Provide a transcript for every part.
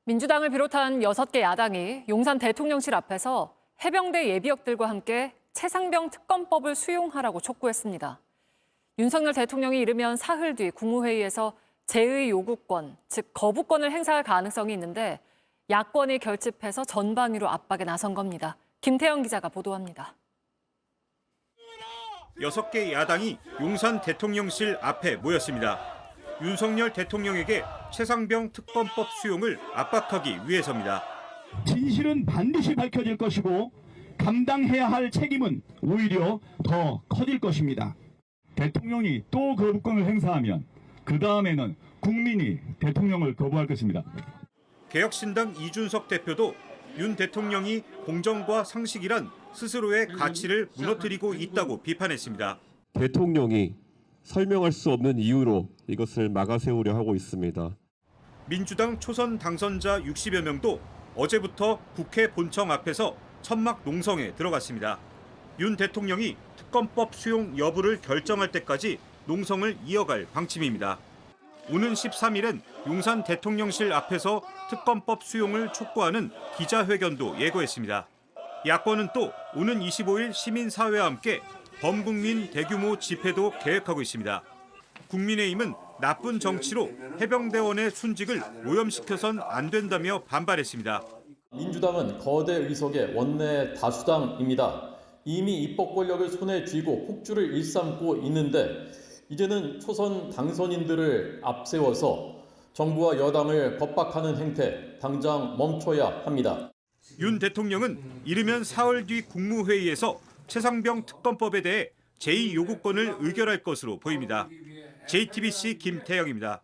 민주당을 비롯한 6개 야당이 용산 대통령실 앞에서 해병대 예비역들과 함께 최상병 특검법을 수용하라고 촉구했습니다. 윤석열 대통령이 이르면 사흘 뒤 국무회의에서 제의 요구권, 즉 거부권을 행사할 가능성이 있는데 야권이 결집해서 전방위로 압박에 나선 겁니다. 김태영 기자가 보도합니다. 6개 야당이 용산 대통령실 앞에 모였습니다. 윤석열 대통령에게 최상병 특검법 수용을 압박하기 위해서입니다. 진실은 반드시 밝혀질 것이고 감당해야 할 책임은 오히려 더 커질 것입니다. 대통령이 또 거부권을 행사하면 그 다음에는 국민이 대통령을 거부할 것입니다. 개혁신당 이준석 대표도 윤 대통령이 공정과 상식이란 스스로의 가치를 무너뜨리고 있다고 비판했습니다. 대통령이 설명할 수 없는 이유로 이것을 막아세우려 하고 있습니다. 민주당 초선 당선자 60여 명도 어제부터 국회 본청 앞에서 천막 농성에 들어갔습니다. 윤 대통령이 특검법 수용 여부를 결정할 때까지 농성을 이어갈 방침입니다. 오는 13일엔 용산 대통령실 앞에서 특검법 수용을 촉구하는 기자회견도 예고했습니다. 야권은 또 오는 25일 시민사회와 함께 범국민 대규모 집회도 계획하고 있습니다. 국민의힘은 나쁜 정치로 해병대원의 순직을 오염시켜선 안 된다며 반발했습니다. 민주당은 거대 의석의 원내 다수당입니다. 이미 입법 권력을 손에 쥐고 폭주를 일삼고 있는데 이제는 초선 당선인들을 앞세워서 정부와 여당을 겁박하는 행태 당장 멈춰야 합니다. 윤 대통령은 이르면 사흘 뒤 국무회의에서 최상병 특검법에 대해 제2요구권을 의결할 것으로 보입니다. JTBC 김태영입니다.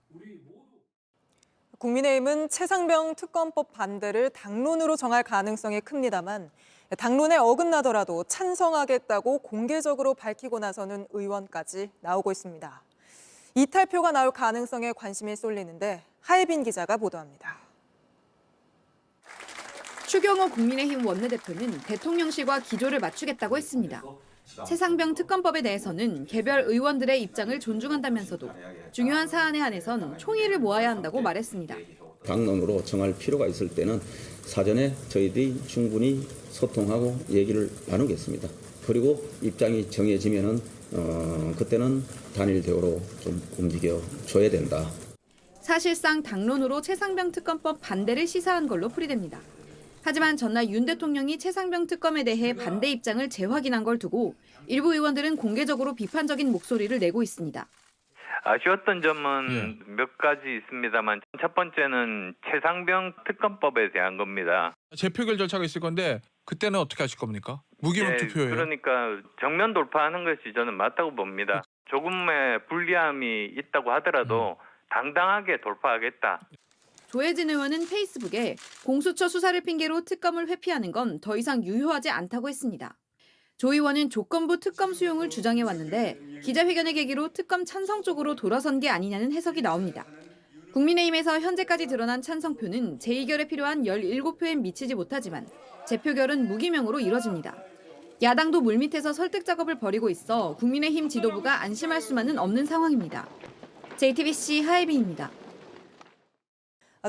국민의힘은 최상병 특검법 반대를 당론으로 정할 가능성이 큽니다만 당론에 어긋나더라도 찬성하겠다고 공개적으로 밝히고 나서는 의원까지 나오고 있습니다. 이탈표가 나올 가능성에 관심이 쏠리는데 하예빈 기자가 보도합니다. 추경호 국민의힘 원내대표는 대통령실과 기조를 맞추겠다고 했습니다. 최상병 특검법에 대해서는 개별 의원들의 입장을 존중한다면서도 중요한 사안에 한해선 총의를 모아야 한다고 말했습니다. 당론으로 정할 필요가 있을 때는 사전에 저희들이 충분히 소통하고 얘기를 나누겠습니다. 그리고 입장이 정해지면은 그때는 단일 대우로 좀 움직여 줘야 된다. 사실상 당론으로 최상병 특검법 반대를 시사한 걸로 풀이됩니다. 하지만 전날 윤 대통령이 최상병 특검에 대해 반대 입장을 재확인한 걸 두고 일부 의원들은 공개적으로 비판적인 목소리를 내고 있습니다. 아쉬웠던 점은 몇 가지 있습니다만 첫 번째는 최상병 특검법에 대한 겁니다. 재표결 절차가 있을 건데 그때는 어떻게 하실 겁니까? 무기명 투표예요. 그러니까 정면 돌파하는 것이 저는 맞다고 봅니다. 조금의 불리함이 있다고 하더라도 당당하게 돌파하겠다. 조혜진 의원은 페이스북에 공수처 수사를 핑계로 특검을 회피하는 건 더 이상 유효하지 않다고 했습니다. 조 의원은 조건부 특검 수용을 주장해왔는데 기자회견을 계기로 특검 찬성 쪽으로 돌아선 게 아니냐는 해석이 나옵니다. 국민의힘에서 현재까지 드러난 찬성표는 재의결에 필요한 17표에 미치지 못하지만 재표결은 무기명으로 이뤄집니다. 야당도 물밑에서 설득 작업을 벌이고 있어 국민의힘 지도부가 안심할 수만은 없는 상황입니다. JTBC 하예빈입니다.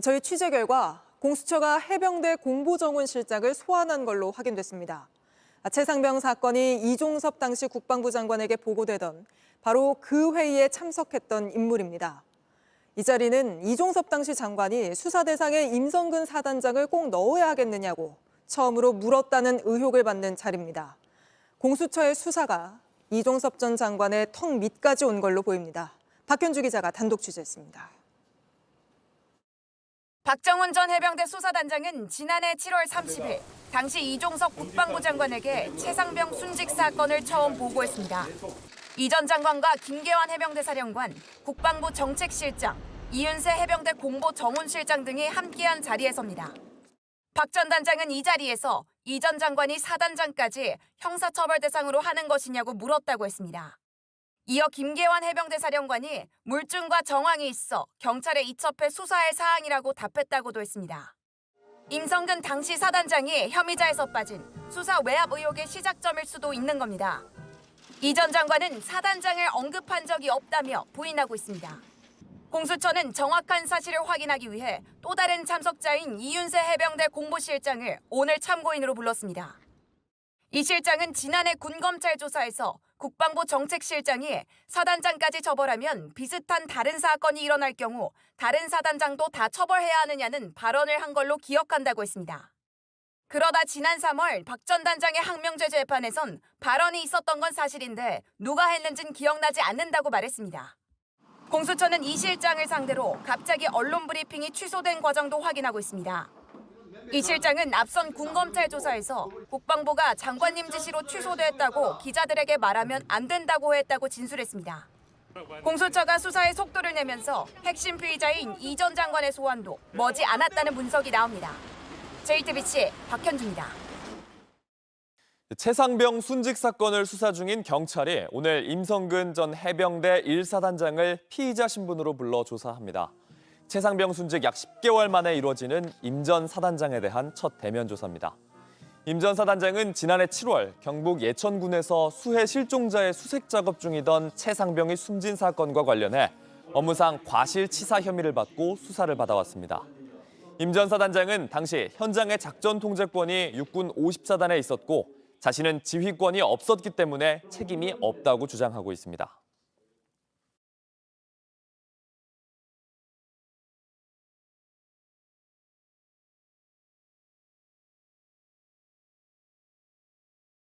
저희 취재 결과 공수처가 해병대 공보정훈실장을 소환한 걸로 확인됐습니다. 최상병 사건이 이종섭 당시 국방부 장관에게 보고되던 바로 그 회의에 참석했던 인물입니다. 이 자리는 이종섭 당시 장관이 수사 대상에 임성근 사단장을 꼭 넣어야 하겠느냐고 처음으로 물었다는 의혹을 받는 자리입니다. 공수처의 수사가 이종섭 전 장관의 턱 밑까지 온 걸로 보입니다. 박현주 기자가 단독 취재했습니다. 박정훈 전 해병대 수사단장은 지난해 7월 30일 당시 이종석 국방부 장관에게 최상병 순직 사건을 처음 보고했습니다. 이 전 장관과 김계환 해병대 사령관, 국방부 정책실장, 이윤세 해병대 공보 정훈실장 등이 함께한 자리에서입니다. 박 전 단장은 이 자리에서 이 전 장관이 사단장까지 형사처벌 대상으로 하는 것이냐고 물었다고 했습니다. 이어 김계환 해병대 사령관이 물증과 정황이 있어 경찰에 이첩해 수사할 사항이라고 답했다고도 했습니다. 임성근 당시 사단장이 혐의자에서 빠진 수사 외압 의혹의 시작점일 수도 있는 겁니다. 이 전 장관은 사단장을 언급한 적이 없다며 부인하고 있습니다. 공수처는 정확한 사실을 확인하기 위해 또 다른 참석자인 이윤세 해병대 공보실장을 오늘 참고인으로 불렀습니다. 이 실장은 지난해 군검찰 조사에서 국방부 정책실장이 사단장까지 처벌하면 비슷한 다른 사건이 일어날 경우 다른 사단장도 다 처벌해야 하느냐는 발언을 한 걸로 기억한다고 했습니다. 그러다 지난 3월 박 전 단장의 항명죄 재판에선 발언이 있었던 건 사실인데 누가 했는진 기억나지 않는다고 말했습니다. 공수처는 이 실장을 상대로 갑자기 언론 브리핑이 취소된 과정도 확인하고 있습니다. 이 실장은 앞선 군검찰 조사에서 국방부가 장관님 지시로 취소됐다고 기자들에게 말하면 안 된다고 했다고 진술했습니다. 공수처가 수사에 속도를 내면서 핵심 피의자인 이 전 장관의 소환도 머지 않았다는 분석이 나옵니다. JTBC 박현주입니다. 최상병 순직 사건을 수사 중인 경찰이 오늘 임성근 전 해병대 1사단장을 피의자 신분으로 불러 조사합니다. 최상병 순직 약 10개월 만에 이루어지는 임 전 사단장에 대한 첫 대면 조사입니다. 임 전 사단장은 지난해 7월 경북 예천군에서 수해 실종자의 수색 작업 중이던 최상병이 숨진 사건과 관련해 업무상 과실치사 혐의를 받고 수사를 받아왔습니다. 임 전 사단장은 당시 현장의 작전 통제권이 육군 54단에 있었고 자신은 지휘권이 없었기 때문에 책임이 없다고 주장하고 있습니다.